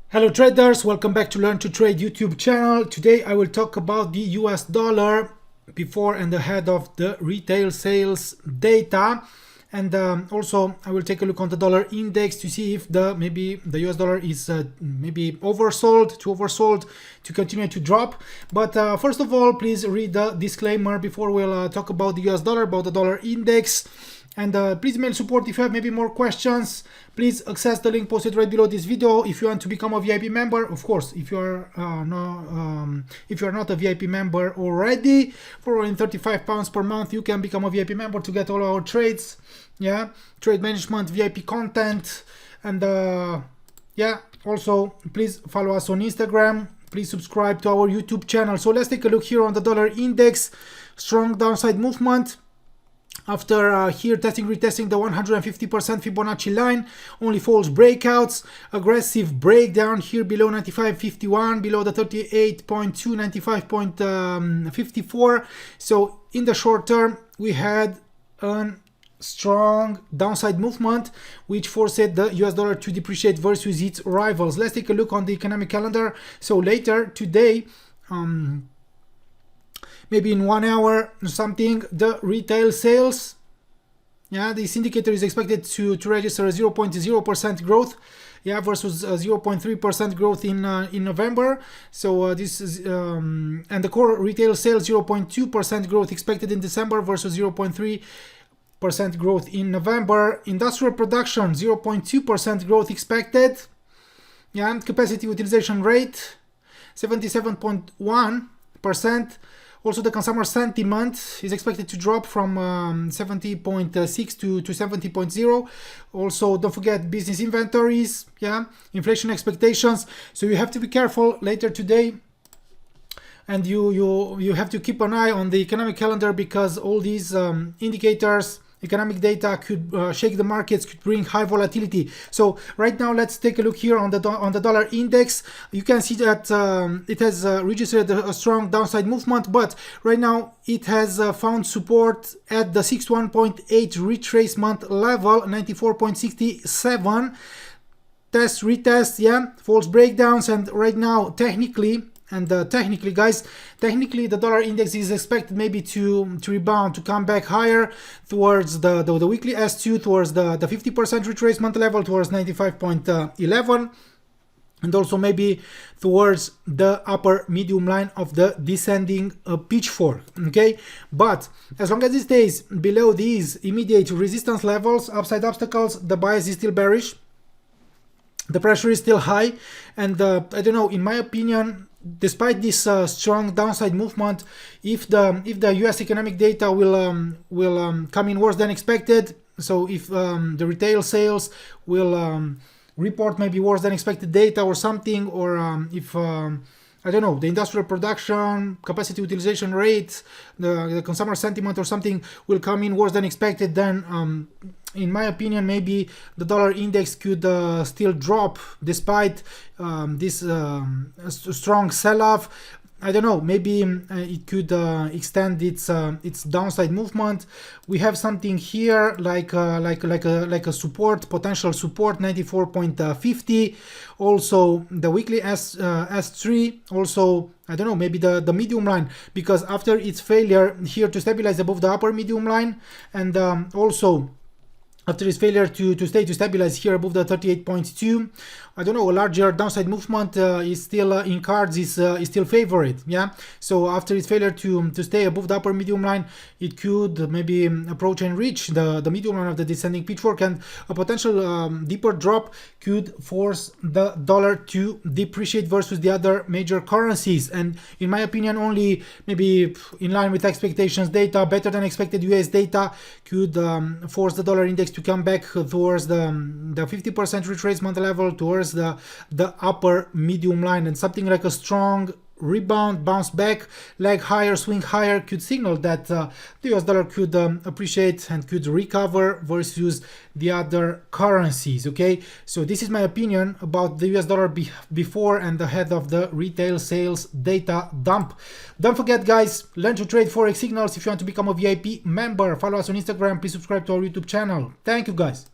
Hello traders, welcome back to Learn to Trade YouTube channel. Today I will talk about the US dollar before and ahead of the retail sales data, and also I will take a look on the dollar index to see if maybe the US dollar is maybe oversold to continue to drop. But first of all, please read the disclaimer before we'll talk about the US dollar, about the dollar index. And please mail support if you have maybe more questions. Please access the link posted right below this video if you want to become a VIP member. Of course, if you are not a VIP member already, for only £35 per month, you can become a VIP member to get all our trades, trade management, VIP content, and also please follow us on Instagram. Please subscribe to our YouTube channel. So let's take a look here on the dollar index. Strong downside movement. After here retesting the 150% Fibonacci line, only false breakouts, aggressive breakdown here below 95.51, below the 38.2, 95.54. So in the short term, we had a strong downside movement, which forced the US dollar to depreciate versus its rivals. Let's take a look on the economic calendar. So later today, maybe in 1 hour or something, the retail sales, this indicator is expected to register a 0.0% growth, versus 0.3% growth in November. So this is and the core retail sales 0.2% growth expected in December versus 0.3% growth in November. Industrial production 0.2% growth expected. Capacity utilization rate 77.1%. Also, the consumer sentiment is expected to drop from 70.6 to 70.0. Also, don't forget business inventories, inflation expectations. So you have to be careful later today, and you have to keep an eye on the economic calendar, because all these indicators, economic data, could shake the markets, could bring high volatility. So right now, let's take a look here on the dollar index. You can see that it has registered a strong downside movement, but right now it has found support at the 61.8 retracement level, 94.67. Test, retest, false breakdowns, and right now technically the dollar index is expected maybe to rebound, to come back higher towards the weekly S2, towards the 50% retracement level, towards 95.11, and also maybe towards the upper medium line of the descending pitchfork. Okay, but as long as it stays below these immediate resistance levels, upside obstacles, the bias is still bearish, the pressure is still high, and I don't know, in my opinion, despite this strong downside movement, if the US economic data will come in worse than expected, so if the retail sales will report maybe worse than expected data or something, or if I don't know, the industrial production, capacity utilization rate, the consumer sentiment or something will come in worse than expected, then in my opinion, maybe the dollar index could still drop despite this strong sell-off. I don't know, maybe it could extend its downside movement. We have something here like a support, potential support, 94.50. Also the weekly S3, also I don't know, maybe the medium line, because after its failure here to stabilize above the upper medium line, and also after its failure to stabilize here above the 38.2, I don't know, a larger downside movement is still in cards, is still favored. So after its failure to stay above the upper medium line, it could maybe approach and reach the medium line of the descending pitchfork, and a potential deeper drop could force the dollar to depreciate versus the other major currencies. And in my opinion, only maybe in line with expectations data, better than expected US data, could force the dollar index to come back towards the 50% retracement level, towards the upper medium line, and something like a strong rebound, bounce back, leg higher, swing higher, could signal that the US dollar could appreciate and could recover versus the other currencies. Okay, so this is my opinion about the US dollar before and ahead of the retail sales data dump. Don't forget, guys, learn to trade Forex signals. If you want to become a VIP member, follow us on Instagram, please subscribe to our YouTube channel. Thank you, guys.